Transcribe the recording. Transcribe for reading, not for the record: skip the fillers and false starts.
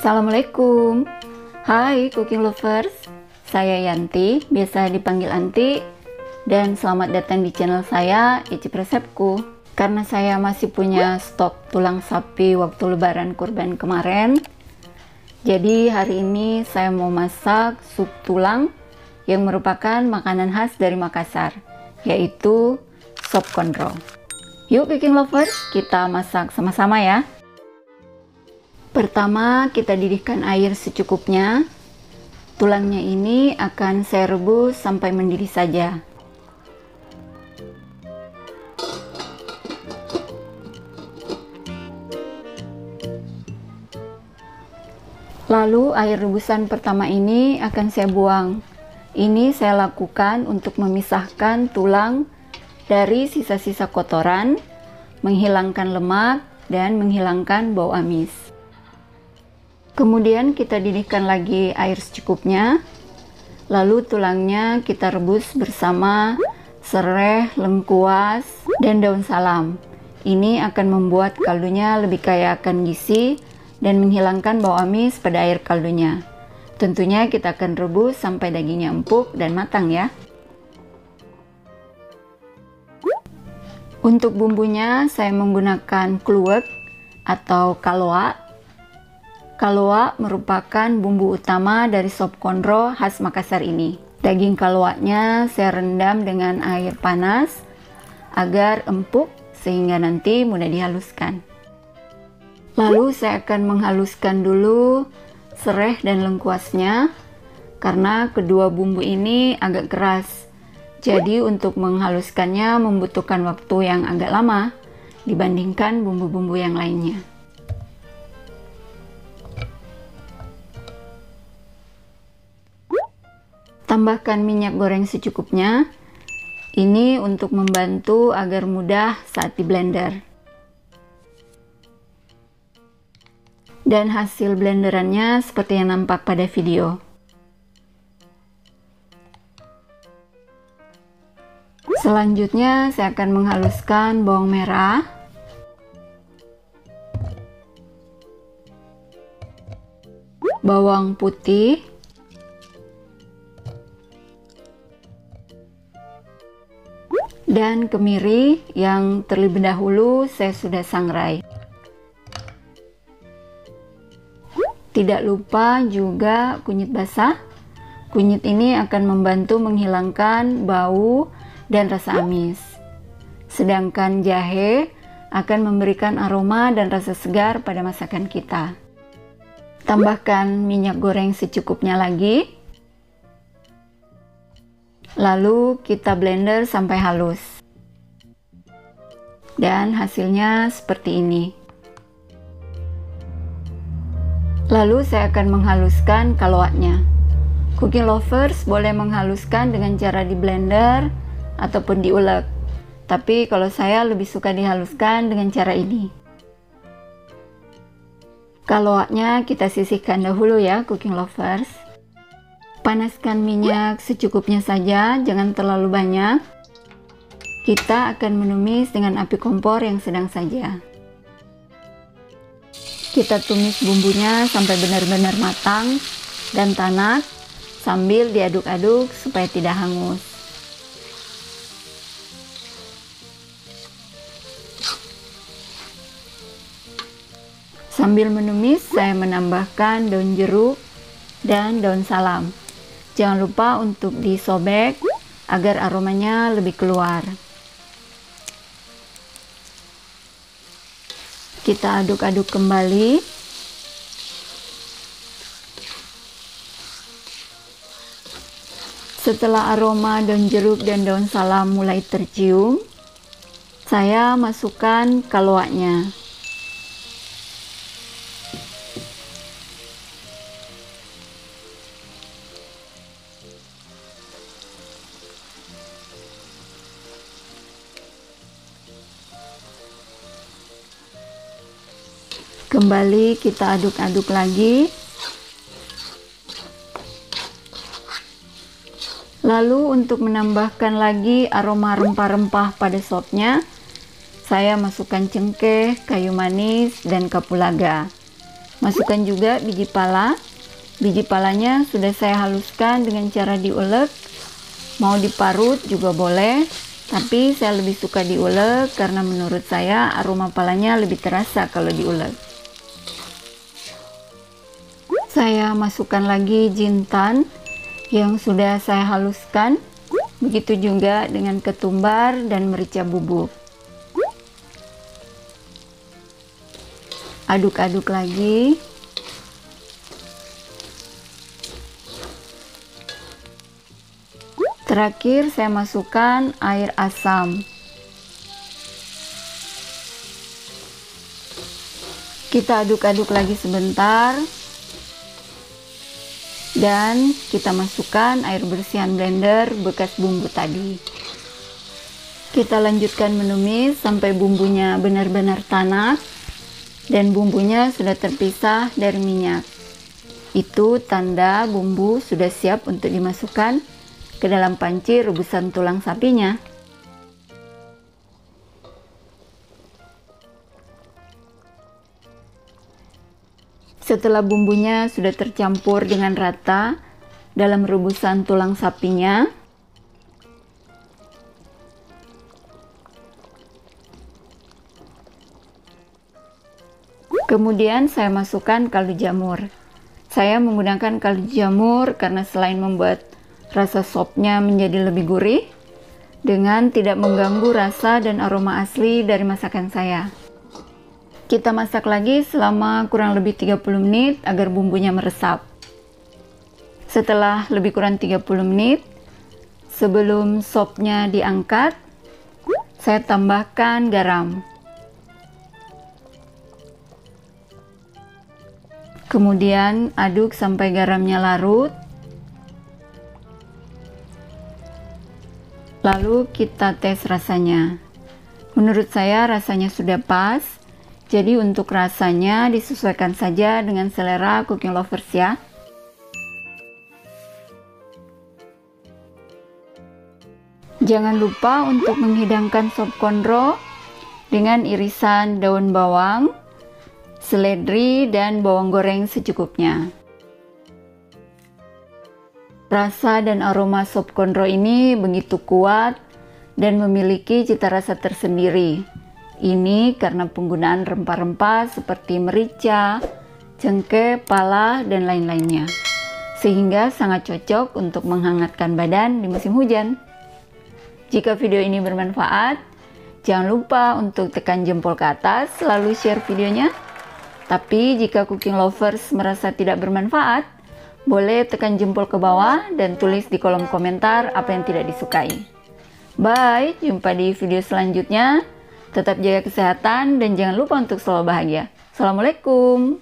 Assalamualaikum. Hai cooking lovers, saya Yanti, biasa dipanggil Anti, dan selamat datang di channel saya, Icip Resepku. Karena saya masih punya stok tulang sapi waktu lebaran kurban kemarin, jadi hari ini saya mau masak sup tulang yang merupakan makanan khas dari Makassar, yaitu sop konro. Yuk cooking lovers, kita masak sama-sama ya. Pertama, kita didihkan air secukupnya. Tulangnya ini akan saya rebus sampai mendidih saja. Lalu air rebusan pertama ini akan saya buang. Ini saya lakukan untuk memisahkan tulang dari sisa-sisa kotoran, menghilangkan lemak, dan menghilangkan bau amis. Kemudian kita didihkan lagi air secukupnya, lalu tulangnya kita rebus bersama sereh, lengkuas, dan daun salam. Ini akan membuat kaldunya lebih kaya akan gizi dan menghilangkan bau amis pada air kaldunya. Tentunya kita akan rebus sampai dagingnya empuk dan matang ya. Untuk bumbunya saya menggunakan kluwek atau kaloa. Kaloa merupakan bumbu utama dari sop konro khas Makassar ini. Daging kaloanya saya rendam dengan air panas agar empuk sehingga nanti mudah dihaluskan. Lalu saya akan menghaluskan dulu sereh dan lengkuasnya karena kedua bumbu ini agak keras. Jadi untuk menghaluskannya membutuhkan waktu yang agak lama dibandingkan bumbu-bumbu yang lainnya. Tambahkan minyak goreng secukupnya. Ini untuk membantu agar mudah saat di blender. Dan hasil blenderannya seperti yang nampak pada video. Selanjutnya saya akan menghaluskan bawang merah, bawang putih, dan kemiri yang terlebih dahulu saya sudah sangrai. Tidak lupa juga kunyit basah. Kunyit ini akan membantu menghilangkan bau dan rasa amis. Sedangkan jahe akan memberikan aroma dan rasa segar pada masakan kita. Tambahkan minyak goreng secukupnya lagi. Lalu kita blender sampai halus. Dan hasilnya seperti ini. Lalu saya akan menghaluskan kaloatnya. Cooking lovers boleh menghaluskan dengan cara di blender ataupun diulek. Tapi kalau saya lebih suka dihaluskan dengan cara ini. Kaloatnya kita sisihkan dahulu ya cooking lovers. Panaskan minyak secukupnya saja, jangan terlalu banyak. Kita akan menumis dengan api kompor yang sedang saja. Kita tumis bumbunya sampai benar-benar matang dan tanak sambil diaduk-aduk supaya tidak hangus. Sambil menumis, saya menambahkan daun jeruk dan daun salam. Jangan lupa untuk disobek agar aromanya lebih keluar. Kita aduk-aduk kembali. Setelah aroma daun jeruk dan daun salam mulai tercium, saya masukkan kaloatnya. Kembali kita aduk-aduk lagi. Lalu untuk menambahkan lagi aroma rempah-rempah pada sopnya, saya masukkan cengkeh, kayu manis, dan kapulaga. Masukkan juga biji pala. Biji palanya sudah saya haluskan dengan cara diulek. Mau diparut juga boleh, tapi saya lebih suka diulek karena menurut saya aroma palanya lebih terasa kalau diulek. Saya masukkan lagi jintan yang sudah saya haluskan. Begitu juga dengan ketumbar dan merica bubuk. Aduk-aduk lagi. Terakhir saya masukkan air asam. Kita aduk-aduk lagi sebentar. Dan kita masukkan air bersihan blender bekas bumbu tadi. Kita lanjutkan menumis sampai bumbunya benar-benar tanak dan bumbunya sudah terpisah dari minyak. Itu tanda bumbu sudah siap untuk dimasukkan ke dalam panci rebusan tulang sapinya. Setelah bumbunya sudah tercampur dengan rata dalam rebusan tulang sapinya, kemudian saya masukkan kaldu jamur. Saya menggunakan kaldu jamur karena selain membuat rasa sopnya menjadi lebih gurih, dengan tidak mengganggu rasa dan aroma asli dari masakan saya. Kita masak lagi selama kurang lebih 30 menit agar bumbunya meresap. Setelah lebih kurang 30 menit, sebelum sopnya diangkat, saya tambahkan garam. Kemudian aduk sampai garamnya larut. Lalu kita tes rasanya. Menurut saya rasanya sudah pas. Jadi untuk rasanya disesuaikan saja dengan selera cooking lovers ya. Jangan lupa untuk menghidangkan sop konro dengan irisan daun bawang, seledri, dan bawang goreng secukupnya. Rasa dan aroma sop konro ini begitu kuat dan memiliki cita rasa tersendiri. Ini karena penggunaan rempah-rempah seperti merica, cengkeh, pala, dan lain-lainnya. Sehingga sangat cocok untuk menghangatkan badan di musim hujan. Jika video ini bermanfaat, jangan lupa untuk tekan jempol ke atas, lalu share videonya. Tapi jika cooking lovers merasa tidak bermanfaat, boleh tekan jempol ke bawah dan tulis di kolom komentar apa yang tidak disukai. Bye, jumpa di video selanjutnya. Tetap jaga kesehatan dan jangan lupa untuk selalu bahagia. Assalamualaikum.